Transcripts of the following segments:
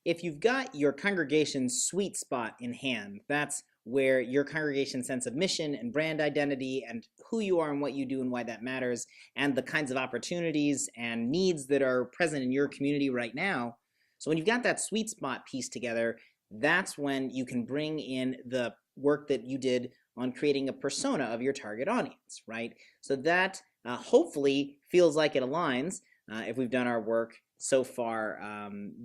if you've got your congregation's sweet spot in hand, that's where your congregation's sense of mission and brand identity and who you are and what you do and why that matters, and the kinds of opportunities and needs that are present in your community right now. So when you've got that sweet spot piece together, that's when you can bring in the work that you did on creating a persona of your target audience, right? So that hopefully feels like it aligns. If we've done our work so far,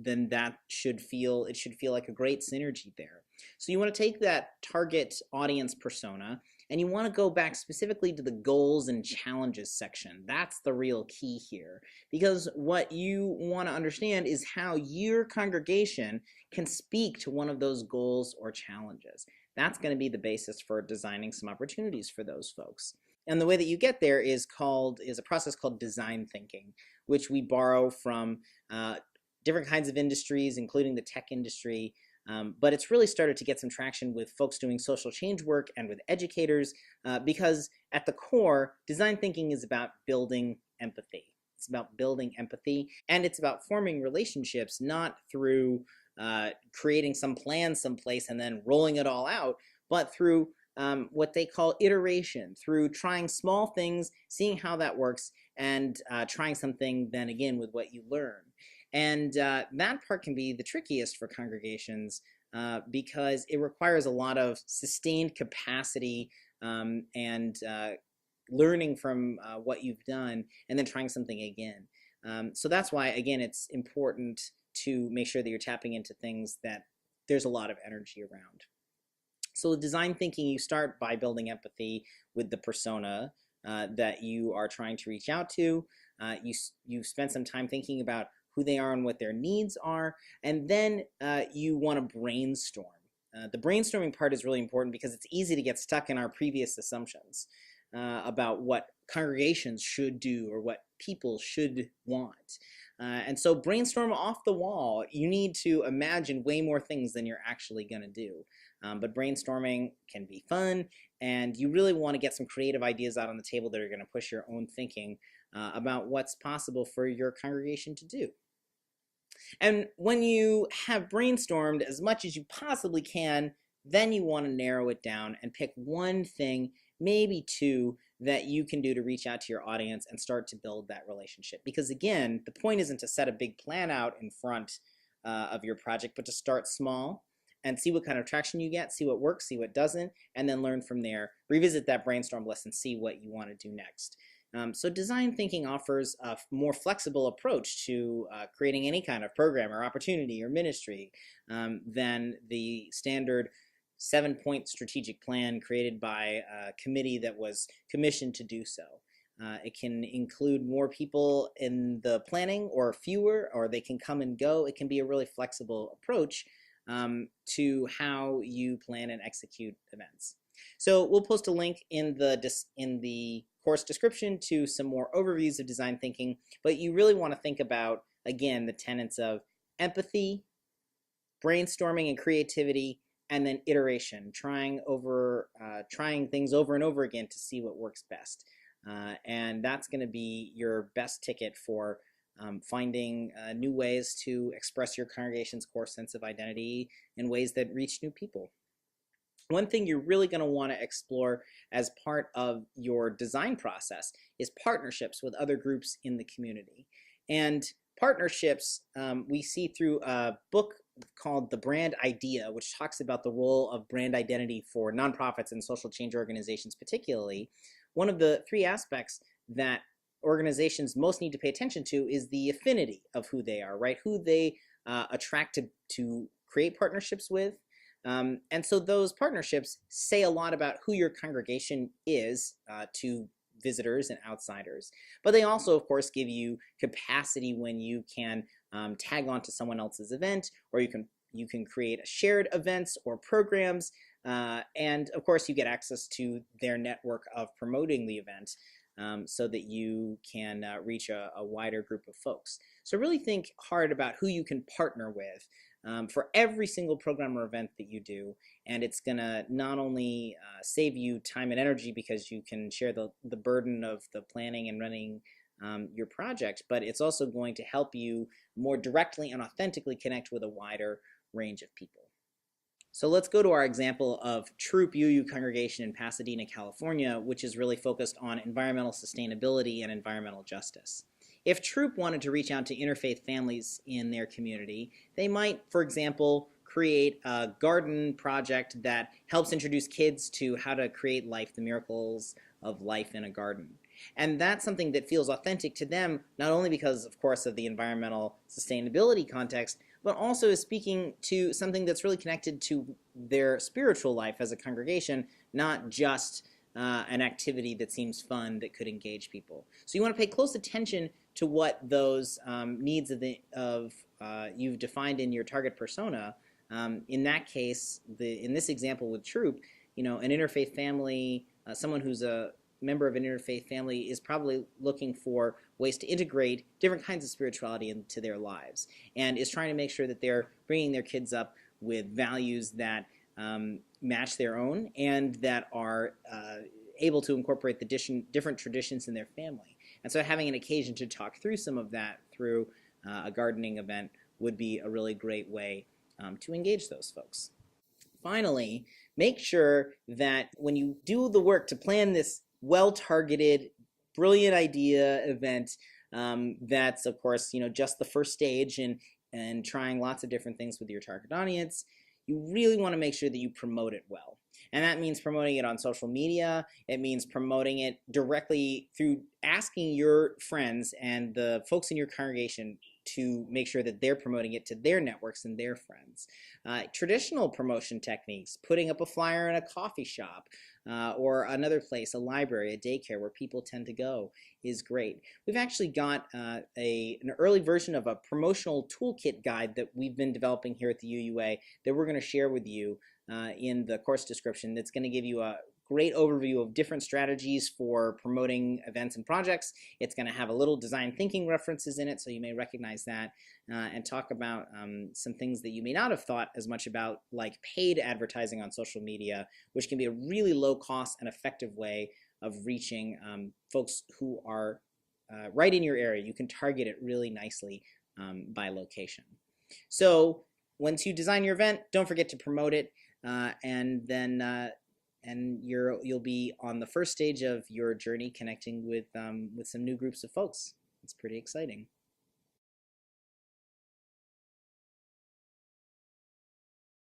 then it should feel like a great synergy there. So you want to take that target audience persona and you want to go back specifically to the goals and challenges section. That's the real key here, because what you want to understand is how your congregation can speak to one of those goals or challenges. That's going to be the basis for designing some opportunities for those folks. And the way that you get there is a process called design thinking, which we borrow from different kinds of industries, including the tech industry. But it's really started to get some traction with folks doing social change work and with educators, because at the core, design thinking is about building empathy. It's about building empathy, and it's about forming relationships, not through creating some plan someplace and then rolling it all out, but through what they call iteration, through trying small things, seeing how that works, and trying something then again with what you learn. And that part can be the trickiest for congregations because it requires a lot of sustained capacity and learning from what you've done and then trying something again. So that's why, again, it's important to make sure that you're tapping into things that there's a lot of energy around. So with design thinking, you start by building empathy with the persona that you are trying to reach out to. You spend some time thinking about who they are and what their needs are, and then you want to brainstorm. The brainstorming part is really important because it's easy to get stuck in our previous assumptions about what congregations should do or what people should want. And so brainstorm off the wall. You need to imagine way more things than you're actually going to do. But brainstorming can be fun, and you really want to get some creative ideas out on the table that are going to push your own thinking about what's possible for your congregation to do. And when you have brainstormed as much as you possibly can, then you want to narrow it down and pick one thing, maybe two, that you can do to reach out to your audience and start to build that relationship. Because again, the point isn't to set a big plan out in front of your project, but to start small and see what kind of traction you get, see what works, see what doesn't, and then learn from there. Revisit that brainstorm list and see what you want to do next. So design thinking offers a more flexible approach to creating any kind of program or opportunity or ministry than the standard 7-point strategic plan created by a committee that was commissioned to do so. It can include more people in the planning or fewer, or they can come and go. It can be a really flexible approach to how you plan and execute events. So we'll post a link in the course description to some more overviews of design thinking, but you really want to think about, again, the tenets of empathy, brainstorming and creativity, and then iteration, trying things over and over again to see what works best. And that's going to be your best ticket for finding new ways to express your congregation's core sense of identity in ways that reach new people. One thing you're really going to want to explore as part of your design process is partnerships with other groups in the community. And partnerships we see through a book called The Brand Idea, which talks about the role of brand identity for nonprofits and social change organizations particularly. One of the three aspects that organizations most need to pay attention to is the affinity of who they are, right? Who they attract to create partnerships with. And so those partnerships say a lot about who your congregation is to visitors and outsiders. But they also, of course, give you capacity when you can tag on to someone else's event, or you can create shared events or programs. And of course, you get access to their network of promoting the event so that you can reach a wider group of folks. So really think hard about who you can partner with for every single program or event that you do, and it's going to not only save you time and energy because you can share the burden of the planning and running your project, but it's also going to help you more directly and authentically connect with a wider range of people. So let's go to our example of Troop UU Congregation in Pasadena, California, which is really focused on environmental sustainability and environmental justice. If Troop wanted to reach out to interfaith families in their community, they might, for example, create a garden project that helps introduce kids to how to create life, the miracles of life in a garden. And that's something that feels authentic to them, not only because, of course, of the environmental sustainability context, but also is speaking to something that's really connected to their spiritual life as a congregation, not just an activity that seems fun that could engage people. So you want to pay close attention to what those needs you've defined in your target persona. In that case, in this example with Troop, an interfaith family, someone who's a member of an interfaith family is probably looking for ways to integrate different kinds of spirituality into their lives, and is trying to make sure that they're bringing their kids up with values that match their own and that are able to incorporate the different traditions in their family. And so having an occasion to talk through some of that through a gardening event would be a really great way to engage those folks. Finally, make sure that when you do the work to plan this well-targeted, brilliant idea event, that's of course just the first stage and trying lots of different things with your target audience, you really want to make sure that you promote it well. And that means promoting it on social media. It means promoting it directly through asking your friends and the folks in your congregation to make sure that they're promoting it to their networks and their friends. Traditional promotion techniques, putting up a flyer in a coffee shop or another place, a library, a daycare where people tend to go, is great. We've actually got an early version of a promotional toolkit guide that we've been developing here at the UUA that we're going to share with you in the course description. That's going to give you a great overview of different strategies for promoting events and projects. It's going to have a little design thinking references in it, so you may recognize that, and talk about some things that you may not have thought as much about, like paid advertising on social media, which can be a really low cost and effective way of reaching folks who are right in your area. You can target it really nicely by location. So once you design your event, don't forget to promote it, and then you'll be on the first stage of your journey connecting with some new groups of folks. It's pretty exciting.